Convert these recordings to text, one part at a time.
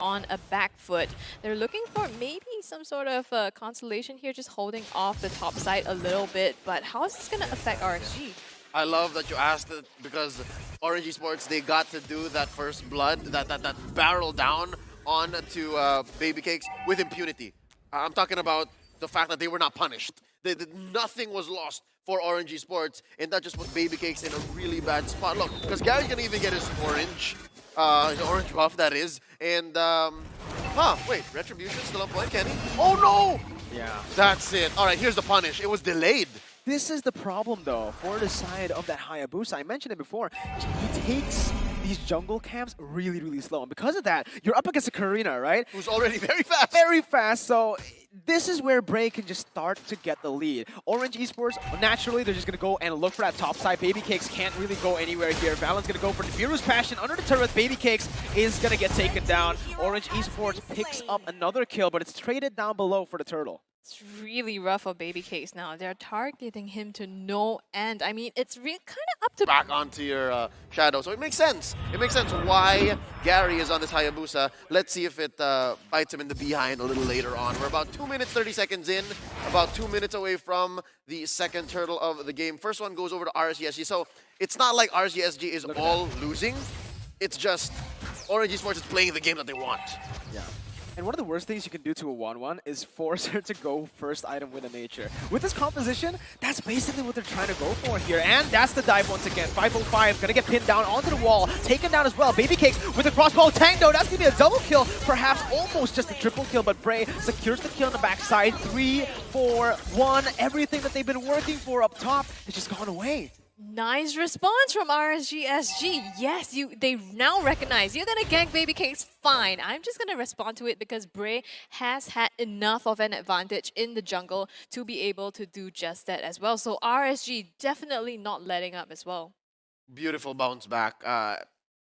on a back foot. They're looking for maybe some sort of consolation here, just holding off the top side a little bit. But how is this going to affect RSG? I love that you asked it because Orange Esports, they got to do that first blood, that barrel down on to Baby Cakes with impunity. I'm talking about the fact that they were not punished. Nothing was lost for Orange Esports, and that just put Baby Cakes in a really bad spot. Look, because Gary's gonna even get his orange buff, that is. And, wait, Retribution still on point, Kenny? Oh no! Yeah. That's it. All right, here's the punish. It was delayed. This is the problem, though, for the side of that Hayabusa. I mentioned it before. He takes these jungle camps really, really slow. And because of that, you're up against a Karina, right? Who's already very fast. Very fast. So this is where Bray can just start to get the lead. Orange Esports, naturally, they're just going to go and look for that top side. Baby Cakes can't really go anywhere here. Valen's going to go for Nibiru's Passion under the turret. Baby Cakes is going to get taken down. Orange Esports picks up another kill, but it's traded down below for the turtle. It's really rough for Baby Cakes now. They're targeting him to no end. I mean, it's kind of up to... Back onto your shadow. So it makes sense. It makes sense why Gary is on this Hayabusa. Let's see if it bites him in the behind a little later on. We're about 2 minutes, 30 seconds in. About 2 minutes away from the second turtle of the game. First one goes over to RSG. So it's not like RSG is all losing. It's just Orange Esports is playing the game that they want. Yeah. And one of the worst things you can do to a 1-1 is force her to go first item with a nature. With this composition, that's basically what they're trying to go for here. And that's the dive once again. 505 gonna get pinned down onto the wall, taken down as well. Baby Cakes with a crossbow tango. That's gonna be a double kill, perhaps almost just a triple kill, but Bray secures the kill on the backside. 3, 4, 1. Everything that they've been working for up top has just gone away. Nice response from RSG. Yes, they now recognize you're gonna gank Baby Cakes. Fine, I'm just gonna respond to it because Bray has had enough of an advantage in the jungle to be able to do just that as well. So RSG definitely not letting up as well. Beautiful bounce back.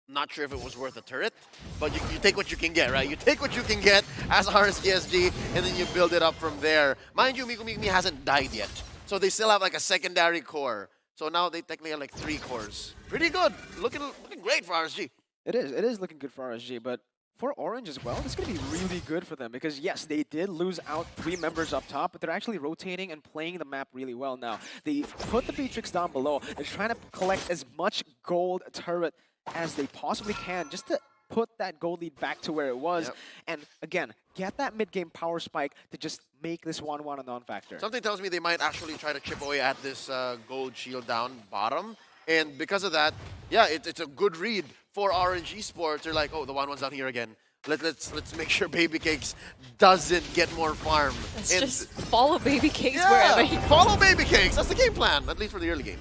Not sure if it was worth a turret, but you take what you can get, right? You take what you can get as RSG, and then you build it up from there. Mind you, Miku hasn't died yet, so they still have like a secondary core. So now they technically have like 3 cores. Pretty good. Looking great for RSG. It is looking good for RSG, but for Orange as well, it's going to be really good for them because, yes, they did lose out 3 members up top, but they're actually rotating and playing the map really well now. They put the Beatrix down below. They're trying to collect as much gold turret as they possibly can just to put that gold lead back to where it was. Yep. And again, get that mid-game power spike to just make this 1-1 a non-factor. Something tells me they might actually try to chip away at this gold shield down bottom. And because of that, yeah, it's a good read for Orange Esports. They're like, oh, the 1-1's down here again. Let's make sure Baby Cakes doesn't get more farm. Let's just follow Baby Cakes wherever he goes. Follow Baby Cakes. That's the game plan, at least for the early game.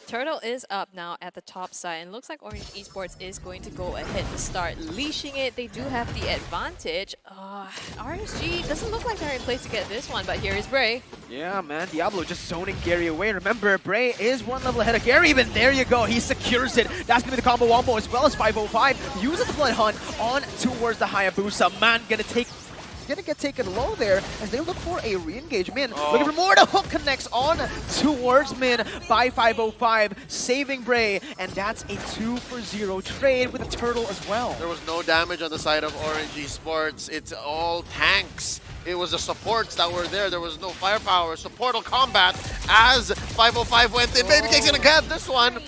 Turtle is up now at the top side, and looks like Orange Esports is going to go ahead to start leashing it. They do have the advantage. RSG doesn't look like they're in place to get this one, but here is Bray. Yeah, man, Diablo just zoning Gary away. Remember, Bray is 1 level ahead of Gary, but there you go. He secures it. That's going to be the combo wombo as well as 505. Uses the Blood Hunt on towards the Hayabusa. Man, gonna get taken low there as they look for a re-engage. Min looking for more. The hook connects on towards Min by 505, saving Bray, and that's a 2-for-0 trade with a turtle as well. There was no damage on the side of Orange Esports. It's all tanks. It was the supports that were there. There was no firepower. Supportal combat as 505 went in. Baby Cake's gonna get this one.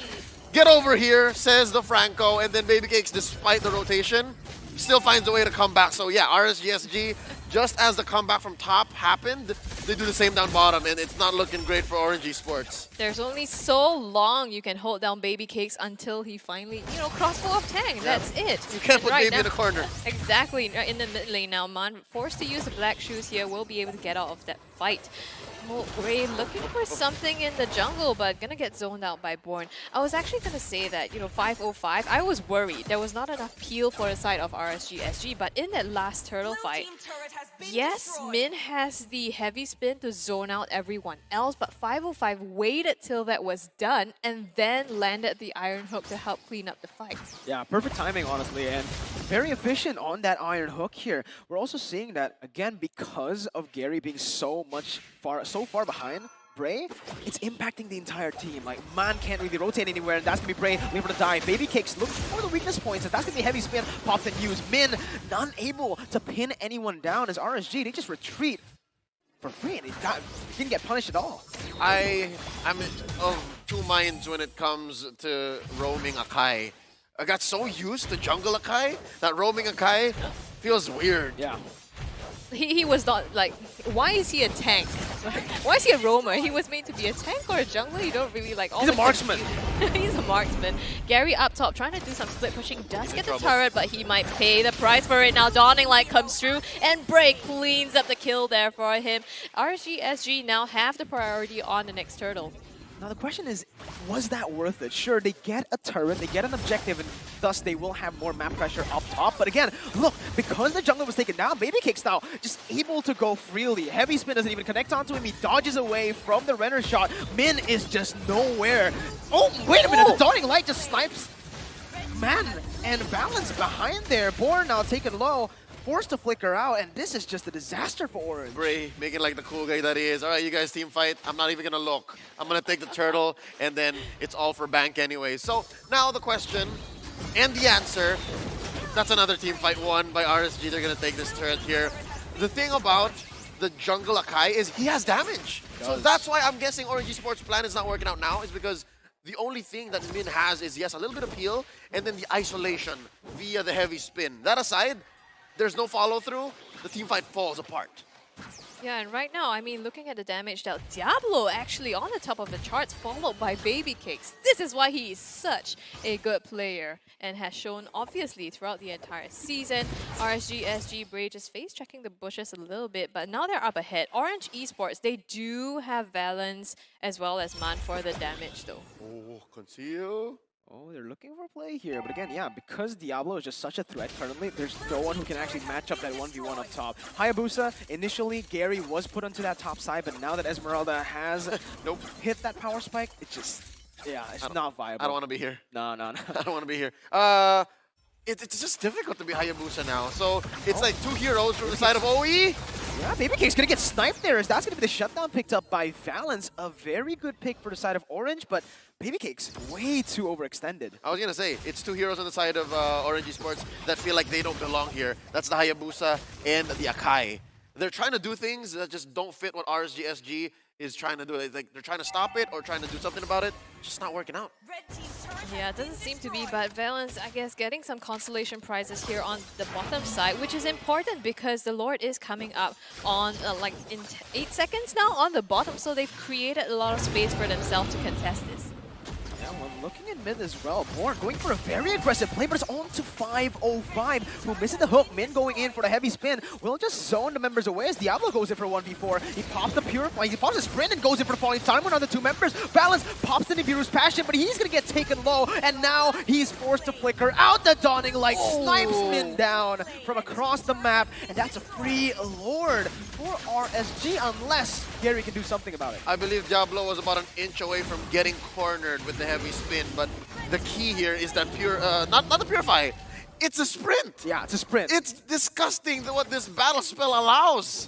Get over here, says the Franco, and then Baby Cakes, despite the rotation, still finds a way to come back. So yeah, RSG, just as the comeback from top happened, they do the same down bottom, and it's not looking great for Orange Esports. There's only so long you can hold down Baby Cakes until he finally, crossbow of Tang. Yeah. That's it. You can't put Baby now, in the corner. Exactly. In the mid lane now, Man, forced to use the black shoes here, will be able to get out of that fight. Bray looking for something in the jungle, but gonna get zoned out by Born. I was actually gonna say that, 505, I was worried. There was not enough peel for the side of RSG, but in that last turtle fight, yes, Min has the heavy spin to zone out everyone else, but 505 waited till that was done and then landed the Iron Hook to help clean up the fight. Yeah, perfect timing, honestly, and very efficient on that Iron Hook here. We're also seeing that, again, because of Gary being so far behind, Bray, it's impacting the entire team. Like, Man can't really rotate anywhere, and that's going to be Bray leaving to die. Baby Cakes looks for the weakness points, and that's going to be heavy spin, popped and used. Min, unable to pin anyone down as RSG, they just retreat for free, and he didn't get punished at all. I'm of two minds when it comes to roaming Akai. I got so used to jungle Akai that roaming Akai feels weird. Yeah. He was not like, why is he a tank? Why is he a roamer? He was made to be a tank or a jungler. You don't really like. He's a marksman. He's a marksman. Gary up top trying to do some split pushing. Does get the turret, but he might pay the price for it now. Dawning Light comes through and Bray cleans up the kill there for him. RSG, SG now have the priority on the next turtle. Now the question is, was that worth it? Sure, they get a turret, they get an objective, and thus they will have more map pressure up top. But again, look, because the jungler was taken down, Baby Cakes now just able to go freely. Heavy Spin doesn't even connect onto him. He dodges away from the Renner shot. Min is just nowhere. Oh, wait a minute, the Dawning Light just snipes Man and Balance behind there. Born now taken low. Forced to flicker out, and this is just a disaster for Orange. Bray making like the cool guy that he is. All right, you guys team fight. I'm not even going to look. I'm going to take the turtle, and then it's all for bank anyway. So now the question and the answer, that's another team fight won by RSG. They're going to take this turret here. The thing about the jungle Akai is he has damage. So that's why I'm guessing Orange Esports' plan is not working out now, is because the only thing that Min has is, yes, a little bit of heal, and then the isolation via the heavy spin. That aside, there's no follow-through, the team fight falls apart. Yeah, and right now, I mean, looking at the damage dealt, Diablo actually on the top of the charts, followed by Baby Cakes. This is why he is such a good player and has shown, obviously, throughout the entire season. RSG, SG, Bray just face-checking the bushes a little bit, but now they're up ahead. Orange Esports, they do have Valence as well as Man for the damage, though. Oh, conceal. Oh, they're looking for play here. But again, yeah, because Diablo is just such a threat currently, there's no one who can actually match up that 1v1 up top. Hayabusa, initially, Gary was put onto that top side, but now that Esmeralda has hit that power spike, it's just, yeah, it's not viable. I don't want to be here. No. I don't want to be here. It's just difficult to be Hayabusa now. So it's like two heroes from the side of OE. Yeah, Baby Cake's gonna get sniped there, as that's gonna be the shutdown picked up by Valence. A very good pick for the side of Orange, but Baby Cake's way too overextended. I was gonna say, it's two heroes on the side of Orange Esports that feel like they don't belong here. That's the Hayabusa and the Akai. They're trying to do things that just don't fit what RSG SG is trying to do. Like they're trying to stop it or trying to do something about it. Just not working out. Yeah, it doesn't seem to be, but Valence, I guess, getting some consolation prizes here on the bottom side, which is important because the Lord is coming up on like in 8 seconds now on the bottom, so they've created a lot of space for themselves to contest this. Yeah, well, looking at mid as well. Born going for a very aggressive play, but it's on to 505, who misses the hook. Min going in for the heavy spin. Will just zone the members away as Diablo goes in for 1v4. He pops the Purify, he pops the Sprint and goes in for the falling time with another two members. Balance pops the Nibiru's Passion, but he's going to get taken low, and now he's forced to flicker out the Dawning Light. Snipes Min down from across the map, and that's a free Lord for RSG, unless Gary can do something about it. I believe Diablo was about an inch away from getting cornered with the heavy spin, but the key here is that not the Purify, it's a sprint. Yeah, it's a sprint. It's disgusting what this battle spell allows.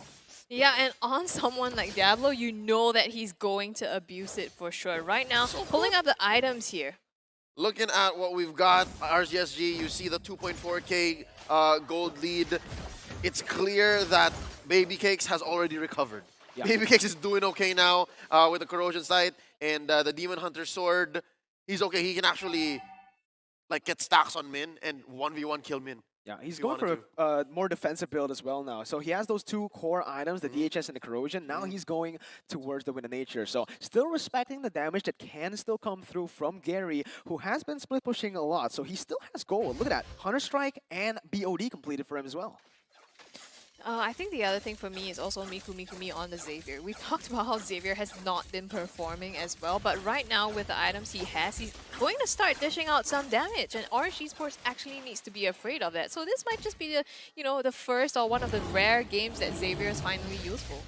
Yeah, and on someone like Diablo, you know that he's going to abuse it for sure. Right now, pulling up the items here. Looking at what we've got, RGSG, you see the 2.4k gold lead. It's clear that Baby Cakes has already recovered. Yeah. Baby Cakes is doing okay now with the Corrosion Sight and the Demon Hunter Sword. He's okay. He can actually like get stacks on Min and 1v1 kill Min. Yeah, he's going for a more defensive build as well now. So he has those two core items, the DHS and the Corrosion. Now he's going towards the Wind of Nature. So still respecting the damage that can still come through from Gary, who has been split pushing a lot. So he still has gold. Look at that. Hunter Strike and BOD completed for him as well. I think the other thing for me is also Miku on the Xavier. We've talked about how Xavier has not been performing as well, but right now with the items he has, he's going to start dishing out some damage, and Orange Esports actually needs to be afraid of that. So this might just be the, the first or one of the rare games that Xavier is finally useful.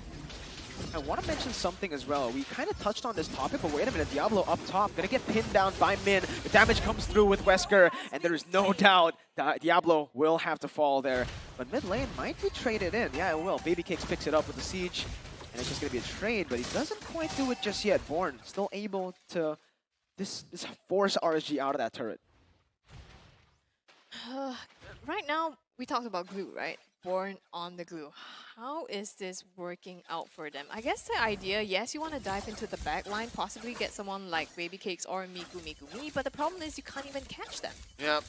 I want to mention something as well. We kind of touched on this topic, but wait a minute. Diablo up top, going to get pinned down by Min. The damage comes through with Wesker, and there is no doubt that Diablo will have to fall there. But mid lane might be traded in. Yeah, it will. Baby Cakes picks it up with the Siege. and it's just going to be a trade, but he doesn't quite do it just yet. Born still able to this force RSG out of that turret. Right now, we talked about glue, right? Born on the glue. How is this working out for them? I guess the idea, yes, you want to dive into the back line, possibly get someone like Baby Cakes or Miku, but the problem is you can't even catch them. Yeah,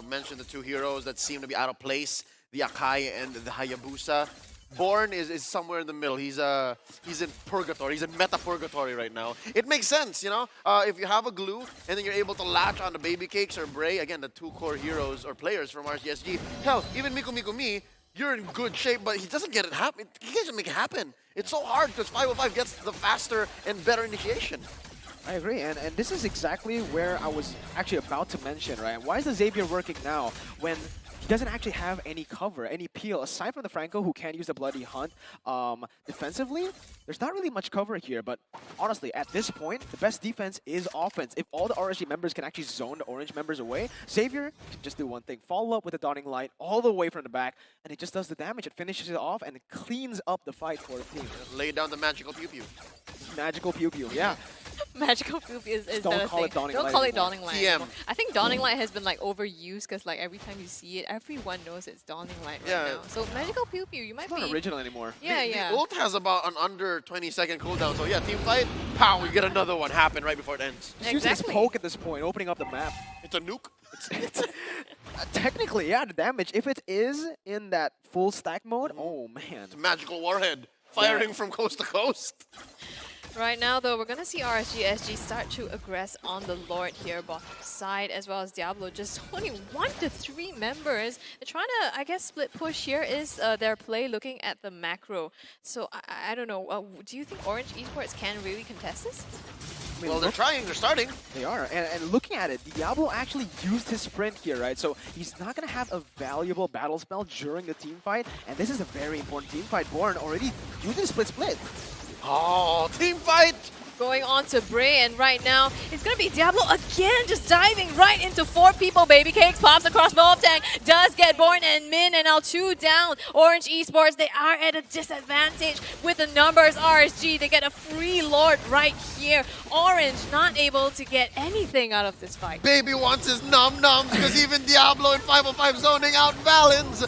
mentioned the two heroes that seem to be out of place, the Akai and the Hayabusa. Born is somewhere in the middle. He's in purgatory. He's in meta purgatory right now. It makes sense, you know. If you have a glue and then you're able to latch on the Baby Cakes or Bray, again, the two core heroes or players from RSG. Hell, even Miku, you're in good shape, but he doesn't get it happen. He can't make it happen. It's so hard because 505 gets the faster and better initiation. I agree, and this is exactly where I was actually about to mention, right? Why is the Xavier working now when he doesn't actually have any cover, any peel, aside from the Franco, who can't use the Bloody Hunt defensively? There's not really much cover here, but honestly, at this point, the best defense is offense. If all the RSG members can actually zone the orange members away, Xavier can just do one thing. Follow up with the Dawning Light all the way from the back, and it just does the damage. It finishes it off, and it cleans up the fight for the team. Lay down the magical pew-pew. Magical pew-pew, yeah. Magical Poop is Don't the call thing. it Dawning Don't Light call it anymore. Dawning Light TM. anymore. I think Dawning Light has been like overused because like every time you see it, everyone knows it's Dawning Light right now. So Magical Pew Pew, you might It's be... not original anymore. Yeah, The ult has about an under 20-second cooldown. So yeah, team fight, pow, we get another one happen right before it ends. Just using his poke at this point, opening up the map. It's a nuke. Technically, yeah, the damage, if it is in that full stack mode, oh man. It's a magical warhead firing from coast to coast. Right now, though, we're going to see RSG SG start to aggress on the Lord here, bottom side, as well as Diablo. Just only 1 to 3 members. They're trying to, I guess, split push here is their play looking at the macro. So, I don't know. Do you think Orange Esports can really contest this? I mean, Well, they're trying. They're starting. They are. And looking at it, Diablo actually used his sprint here, right? So he's not going to have a valuable battle spell during the team fight. And this is a very important team fight. Born already using split. Oh, team fight! Going on to Bray, and right now, it's going to be Diablo again, just diving right into 4 people. Baby Cakes pops across both tank, does get Born and Min, and now 2 down. Orange Esports, they are at a disadvantage with the numbers. RSG, they get a free Lord right here. Orange not able to get anything out of this fight. Baby wants his num-nums because even Diablo in 505 zoning out Valens.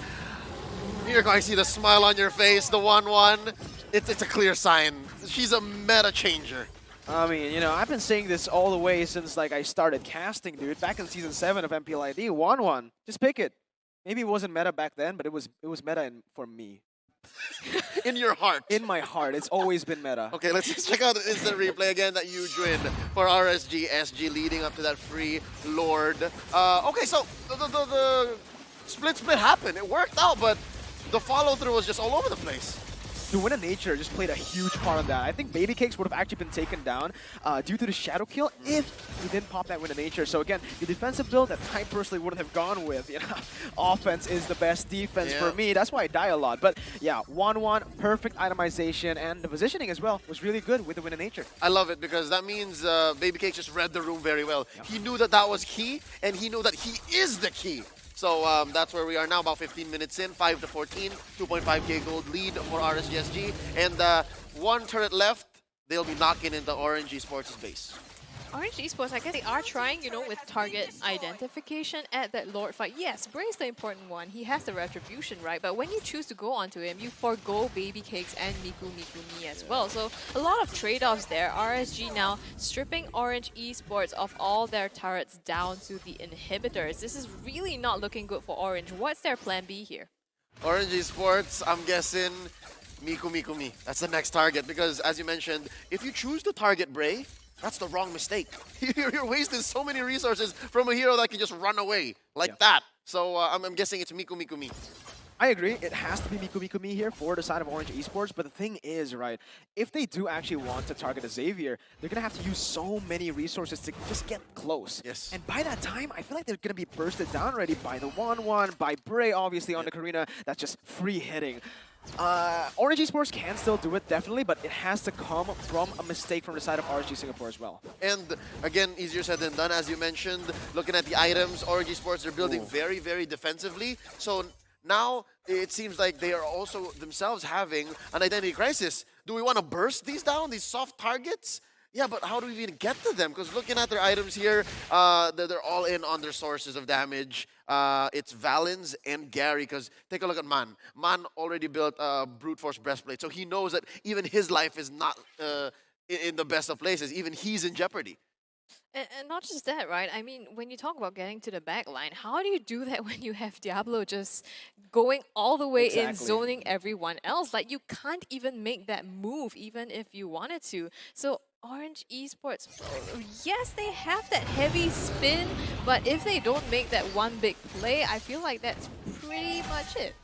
You're going to see the smile on your face, the 1-1. It's a clear sign. She's a meta changer. I mean, you know, I've been saying this all the way since like I started casting, dude. Back in season 7 of MPLID, 1-1. Just pick it. Maybe it wasn't meta back then, but it was meta for me. In your heart. In my heart, it's always been meta. Okay, let's just check out the instant replay again. That huge win for RSG SG leading up to that free Lord. Okay, so the split happened. It worked out, but the follow-through was just all over the place. The Win of Nature just played a huge part on that. I think Baby Cakes would have actually been taken down due to the Shadow Kill if he didn't pop that Win of Nature. So again, the defensive build that I personally wouldn't have gone with. You know, offense is the best defense for me. That's why I die a lot. But yeah, 1-1, perfect itemization, and the positioning as well was really good with the Win of Nature. I love it because that means Baby Cakes just read the room very well. Yeah. He knew that was key, and he knew that he is the key. So that's where we are now, about 15 minutes in, 5 to 14, 2.5k gold lead for RSGSG. And 1 turret left, they'll be knocking into Orange Esports' base. Orange Esports, I guess they are trying, you know, with target identification at that Lord fight. Yes, Bray's the important one. He has the retribution, right? But when you choose to go onto him, you forgo Baby Cakes and Miku as well. So a lot of trade-offs there. RSG now stripping Orange Esports of all their turrets down to the inhibitors. This is really not looking good for Orange. What's their plan B here? Orange Esports, I'm guessing Miku. That's the next target because, as you mentioned, if you choose to target Bray, that's the wrong mistake. You're wasting so many resources from a hero that can just run away like that. So I'm guessing it's Miku. I agree. It has to be Miku here for the side of Orange Esports. But the thing is, right, if they do actually want to target a Xavier, they're going to have to use so many resources to just get close. Yes. And by that time, I feel like they're going to be bursted down already by the 1-1, by Bray, obviously, on the Karina. That's just free hitting. Orange Esports can still do it, definitely, but it has to come from a mistake from the side of RSG Singapore as well. And again, easier said than done, as you mentioned. Looking at the items, Orange Esports, they're building very, very defensively. So Now it seems like they are also themselves having an identity crisis. Do we want to burst these down, these soft targets? Yeah, but how do we even get to them? Because looking at their items here, they're all in on their sources of damage. It's Valens and Gary, because take a look at Man. Man already built a brute force breastplate, so he knows that even his life is not in the best of places. Even he's in jeopardy. And not just that, right? I mean, when you talk about getting to the back line, how do you do that when you have Diablo just going all the way in, zoning everyone else? Like, you can't even make that move, even if you wanted to. So, Orange Esports, yes, they have that heavy spin, but if they don't make that one big play, I feel like that's pretty much it.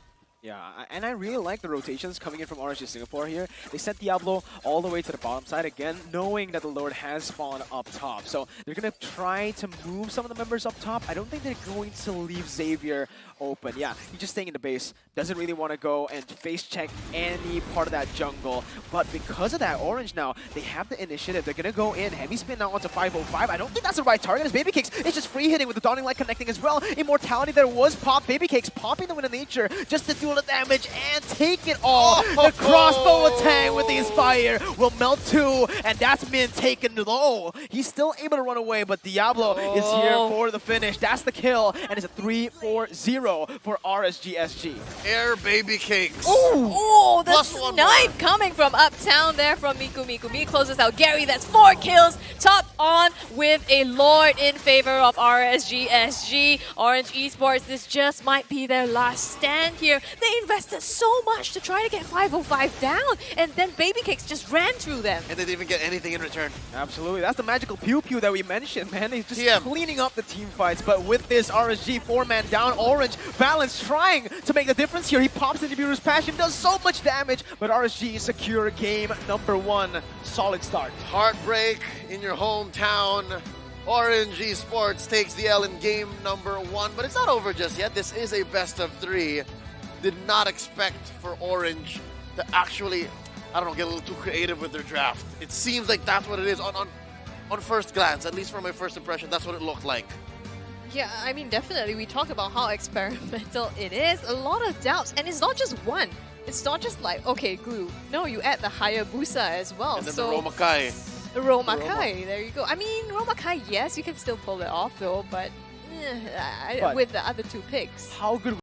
Yeah, and I really like the rotations coming in from RSG Singapore here. They sent Diablo all the way to the bottom side again, knowing that the Lord has spawned up top. So they're going to try to move some of the members up top. I don't think they're going to leave Xavier open. Yeah, he's just staying in the base. Doesn't really want to go and face check any part of that jungle. But because of that, Orange now, they have the initiative. They're going to go in. Heavy spin now onto 505. I don't think that's the right target as Baby Cakes is just free hitting with the Dawning Light connecting as well. Immortality there was popped. Baby Cakes popping the Wind of Nature just to do the damage and take it all. The crossbow attack with the Inspire will melt too, and that's Min taken low. He's still able to run away, but Diablo is here for the finish. That's the kill, and it's a 3-4-0 for RSG SG. Air Baby Cakes. Oh, the Plus one snipe more. coming from uptown there from Miku. Mi closes out Gary. That's 4 kills. Top on with a Lord in favor of RSG SG. Orange Esports, this just might be their last stand here. They invested so much to try to get 505 down, and then Baby Cakes just ran through them. And they didn't even get anything in return. Absolutely. That's the magical pew-pew that we mentioned, man. He's just cleaning up the team fights. But with this RSG 4-man down, Orange, Valens trying to make the difference here. He pops into Buru's Passion, does so much damage, but RSG secure game number 1. Solid start. Heartbreak in your hometown. Orange Esports takes the L in game number 1, but it's not over just yet. This is a best of 3. Did not expect for Orange to actually, I don't know, get a little too creative with their draft. It seems like that's what it is on first glance, at least from my first impression, that's what it looked like. Yeah, I mean, definitely. We talk about how experimental it is. A lot of doubts, and it's not just one. It's not just like, okay, glue. No, you add the Hayabusa as well. And then so the Romakai. Romakai, there you go. I mean, Romakai, yes, you can still pull it off though, but with the other 2 picks. How good